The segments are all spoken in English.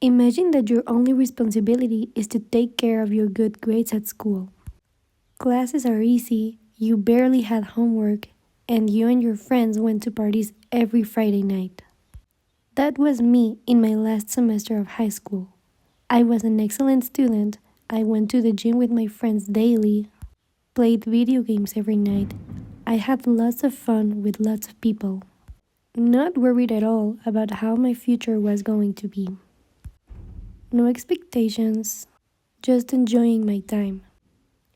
Imagine that your only responsibility is to take care of your good grades at school. Classes are easy, you barely had homework, and you and your friends went to parties every Friday night. That was me in my last semester of high school. I was an excellent student. I went to the gym with my friends daily, played video games every night. I had lots of fun with lots of people. Not worried at all about how my future was going to be. No expectations, just enjoying my time.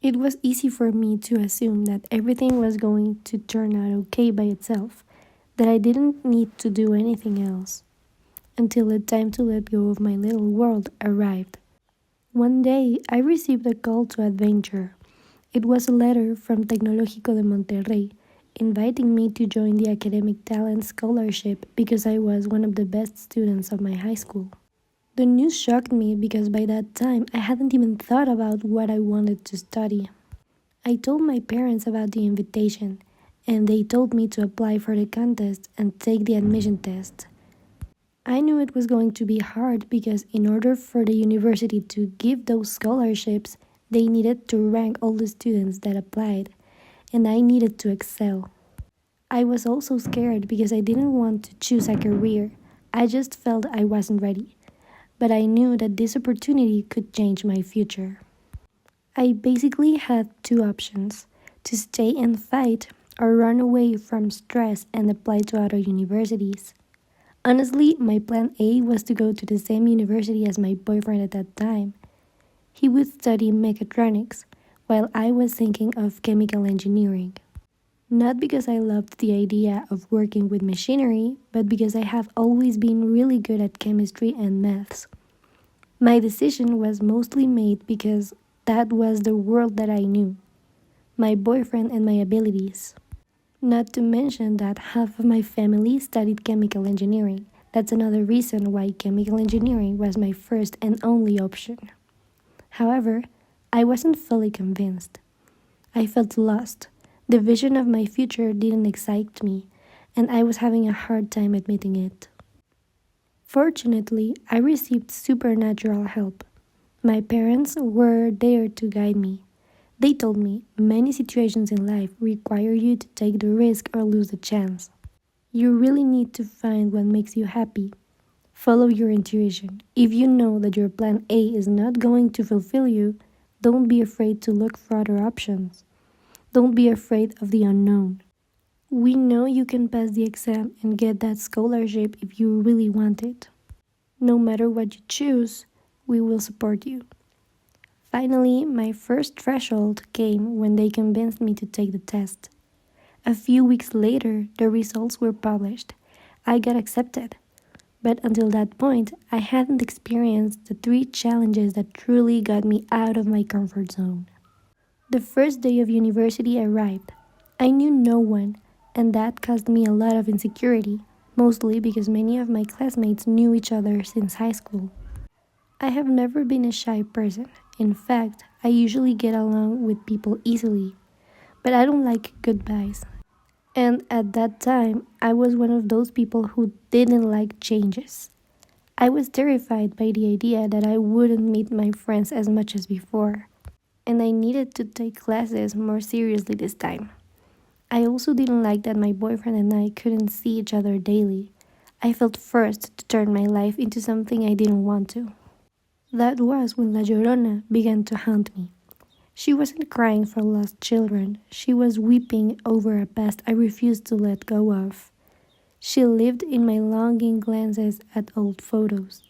It was easy for me to assume that everything was going to turn out okay by itself, that I didn't need to do anything else, until the time to let go of my little world arrived. One day, I received a call to adventure. It was a letter from Tecnológico de Monterrey, inviting me to join the Academic Talent Scholarship because I was one of the best students of my high school. The news shocked me because by that time I hadn't even thought about what I wanted to study. I told my parents about the invitation, and they told me to apply for the contest and take the admission test. I knew it was going to be hard because in order for the university to give those scholarships, they needed to rank all the students that applied, and I needed to excel. I was also scared because I didn't want to choose a career. I just felt I wasn't ready. But I knew that this opportunity could change my future. I basically had two options: to stay and fight or run away from stress and apply to other universities. Honestly, my plan A was to go to the same university as my boyfriend at that time. He would study mechatronics, while I was thinking of chemical engineering. Not because I loved the idea of working with machinery, but because I have always been really good at chemistry and maths. My decision was mostly made because that was the world that I knew, my boyfriend and my abilities. Not to mention that half of my family studied chemical engineering. That's another reason why chemical engineering was my first and only option. However, I wasn't fully convinced. I felt lost. The vision of my future didn't excite me, and I was having a hard time admitting it. Fortunately, I received supernatural help. My parents were there to guide me. They told me many situations in life require you to take the risk or lose the chance. You really need to find what makes you happy. Follow your intuition. If you know that your plan A is not going to fulfill you, don't be afraid to look for other options. Don't be afraid of the unknown. We know you can pass the exam and get that scholarship if you really want it. No matter what you choose, we will support you. Finally, my first threshold came when they convinced me to take the test. A few weeks later, the results were published. I got accepted. But until that point, I hadn't experienced the 3 challenges that truly got me out of my comfort zone. The first day of university arrived. I knew no one, and that caused me a lot of insecurity, mostly because many of my classmates knew each other since high school. I have never been a shy person. In fact, I usually get along with people easily, but I don't like goodbyes. And at that time, I was one of those people who didn't like changes. I was terrified by the idea that I wouldn't meet my friends as much as before, and I needed to take classes more seriously this time. I also didn't like that my boyfriend and I couldn't see each other daily. I felt forced to turn my life into something I didn't want to. That was when La Llorona began to haunt me. She wasn't crying for lost children. She was weeping over a past I refused to let go of. She lived in my longing glances at old photos,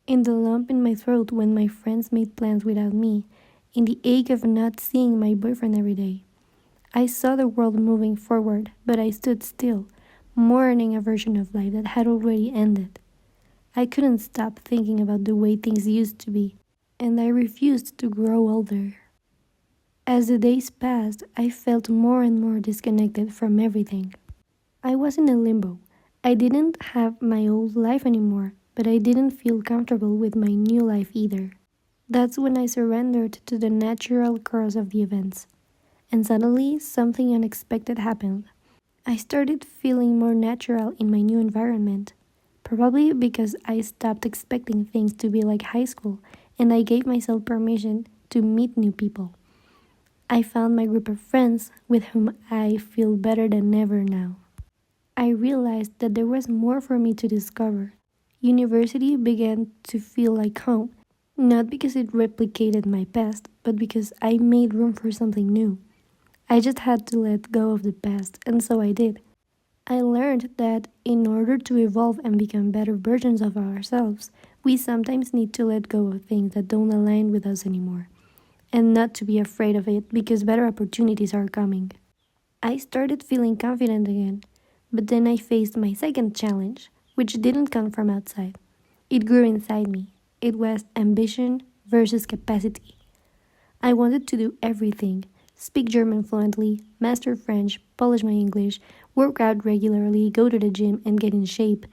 in the lump in my throat when my friends made plans without me, in the ache of not seeing my boyfriend every day. I saw the world moving forward, but I stood still, mourning a version of life that had already ended. I couldn't stop thinking about the way things used to be, and I refused to grow older. As the days passed, I felt more and more disconnected from everything. I was in a limbo. I didn't have my old life anymore, but I didn't feel comfortable with my new life either. That's when I surrendered to the natural course of the events. And suddenly, something unexpected happened. I started feeling more natural in my new environment. Probably because I stopped expecting things to be like high school and I gave myself permission to meet new people. I found my group of friends with whom I feel better than ever now. I realized that there was more for me to discover. University began to feel like home, not because it replicated my past, but because I made room for something new. I just had to let go of the past, and so I did. I learned that in order to evolve and become better versions of ourselves, we sometimes need to let go of things that don't align with us anymore, and not to be afraid of it because better opportunities are coming. I started feeling confident again, but then I faced my second challenge, which didn't come from outside. It grew inside me. It was ambition versus capacity. I wanted to do everything: speak German fluently, master French, polish my English, work out regularly, go to the gym and get in shape,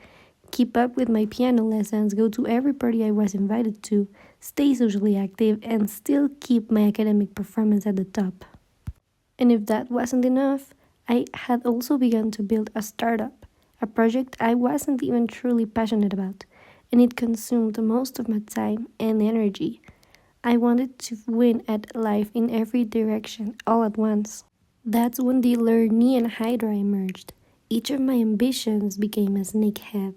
keep up with my piano lessons, go to every party I was invited to, stay socially active, and still keep my academic performance at the top. And if that wasn't enough, I had also begun to build a startup, a project I wasn't even truly passionate about, and it consumed most of my time and energy. I wanted to win at life in every direction, all at once. That's when the Learning Hydra emerged. Each of my ambitions became a snakehead,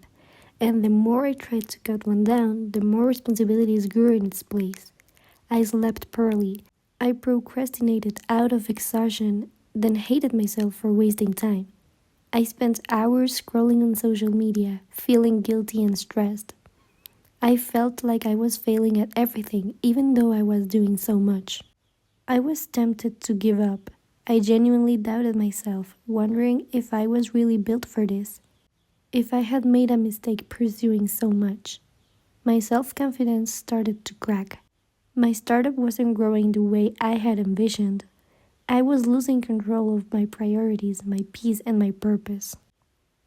and the more I tried to cut one down, the more responsibilities grew in its place. I slept poorly. I procrastinated out of exhaustion, then hated myself for wasting time. I spent hours scrolling on social media, feeling guilty and stressed. I felt like I was failing at everything, even though I was doing so much. I was tempted to give up. I genuinely doubted myself, wondering if I was really built for this, if I had made a mistake pursuing so much. My self confidence started to crack. My startup wasn't growing the way I had envisioned. I was losing control of my priorities, my peace, and my purpose.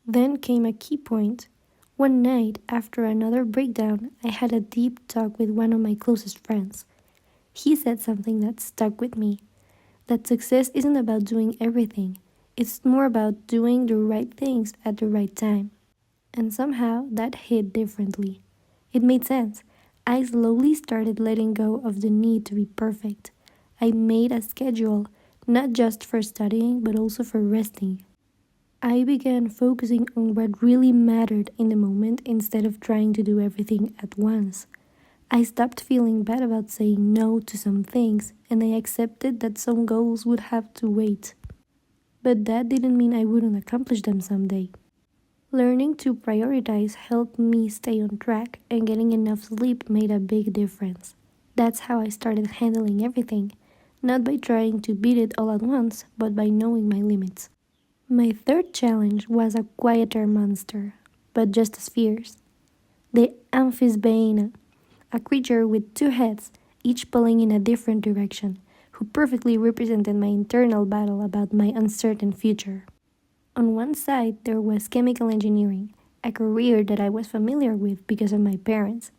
Then came a key point. One night, after another breakdown, I had a deep talk with one of my closest friends. He said something that stuck with me: that success isn't about doing everything, it's more about doing the right things at the right time. And somehow that hit differently. It made sense. I slowly started letting go of the need to be perfect. I made a schedule, not just for studying, but also for resting. I began focusing on what really mattered in the moment instead of trying to do everything at once. I stopped feeling bad about saying no to some things, and I accepted that some goals would have to wait. But that didn't mean I wouldn't accomplish them someday. Learning to prioritize helped me stay on track, and getting enough sleep made a big difference. That's how I started handling everything, not by trying to beat it all at once, but by knowing my limits. My third challenge was a quieter monster, but just as fierce: the amphisbaena, a creature with two heads, each pulling in a different direction, who perfectly represented my internal battle about my uncertain future. On one side, there was chemical engineering, a career that I was familiar with because of my parents.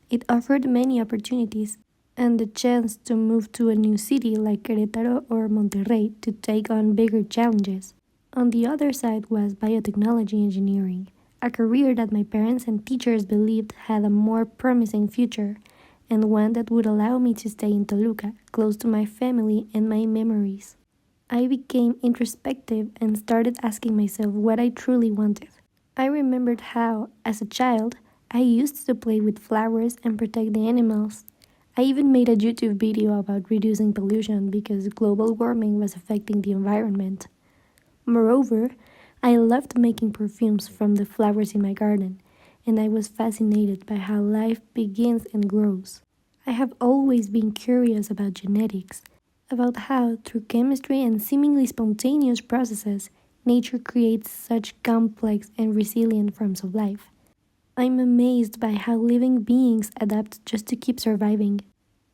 It offered many opportunities and the chance to move to a new city like Querétaro or Monterrey to take on bigger challenges. On the other side was biotechnology engineering, a career that my parents and teachers believed had a more promising future, and one that would allow me to stay in Toluca, close to my family and my memories. I became introspective and started asking myself what I truly wanted. I remembered how, as a child, I used to play with flowers and protect the animals. I even made a YouTube video about reducing pollution because global warming was affecting the environment. Moreover, I loved making perfumes from the flowers in my garden, and I was fascinated by how life begins and grows. I have always been curious about genetics, about how, through chemistry and seemingly spontaneous processes, nature creates such complex and resilient forms of life. I'm amazed by how living beings adapt just to keep surviving.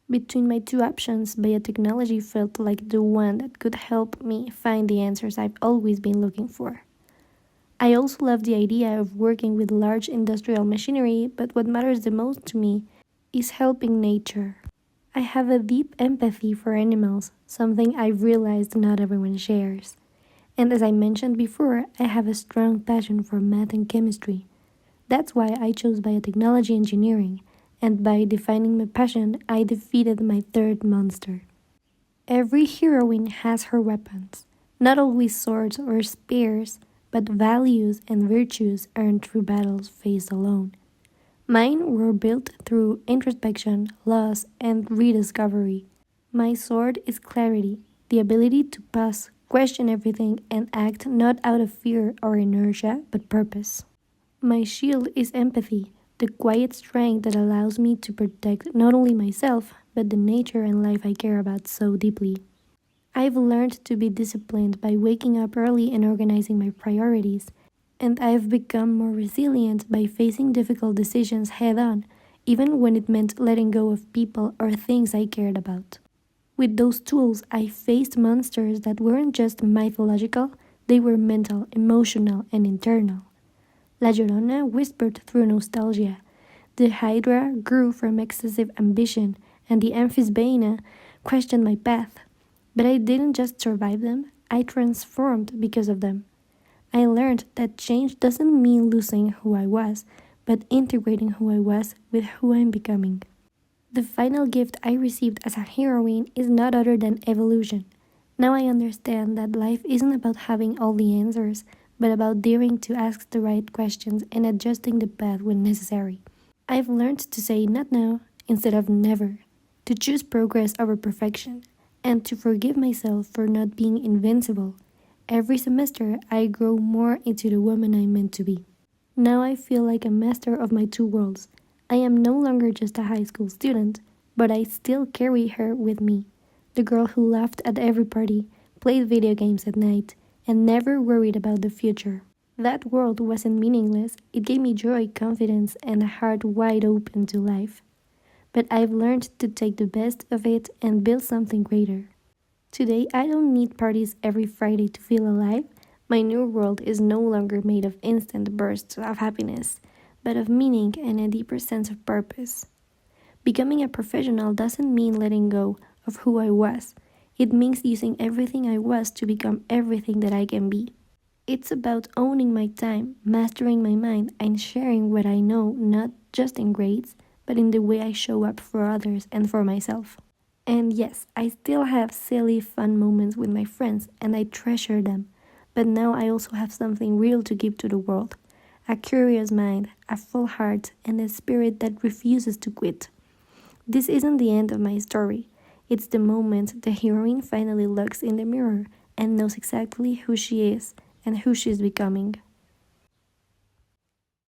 Between my two options, biotechnology felt like the one that could help me find the answers I've always been looking for. I also love the idea of working with large industrial machinery, but what matters the most to me is helping nature. I have a deep empathy for animals, something I've realized not everyone shares. And as I mentioned before, I have a strong passion for math and chemistry. That's why I chose biotechnology engineering, and by defining my passion, I defeated my third monster. Every heroine has her weapons, not always swords or spears, but values and virtues earned through battles faced alone. Mine were built through introspection, loss, and rediscovery. My sword is clarity, the ability to pause, question everything, and act not out of fear or inertia, but purpose. My shield is empathy, the quiet strength that allows me to protect not only myself, but the nature and life I care about so deeply. I've learned to be disciplined by waking up early and organizing my priorities, and I've become more resilient by facing difficult decisions head on, even when it meant letting go of people or things I cared about. With those tools, I faced monsters that weren't just mythological, they were mental, emotional, and internal. La Llorona whispered through nostalgia. The Hydra grew from excessive ambition, and the Amphisbaena questioned my path. But I didn't just survive them, I transformed because of them. I learned that change doesn't mean losing who I was, but integrating who I was with who I'm becoming. The final gift I received as a heroine is not other than evolution. Now I understand that life isn't about having all the answers, but about daring to ask the right questions and adjusting the path when necessary. I've learned to say not now instead of never, to choose progress over perfection, and to forgive myself for not being invincible. Every semester, I grow more into the woman I'm meant to be. Now I feel like a master of my two worlds. I am no longer just a high school student, but I still carry her with me. The girl who laughed at every party, played video games at night, and never worried about the future. That world wasn't meaningless, it gave me joy, confidence, and a heart wide open to life. But I've learned to take the best of it and build something greater. Today, I don't need parties every Friday to feel alive. My new world is no longer made of instant bursts of happiness, but of meaning and a deeper sense of purpose. Becoming a professional doesn't mean letting go of who I was. It means using everything I was to become everything that I can be. It's about owning my time, mastering my mind, and sharing what I know, not just in grades, but in the way I show up for others and for myself. And yes, I still have silly, fun moments with my friends, and I treasure them. But now I also have something real to give to the world: a curious mind, a full heart, and a spirit that refuses to quit. This isn't the end of my story. It's the moment the heroine finally looks in the mirror and knows exactly who she is and who she's becoming.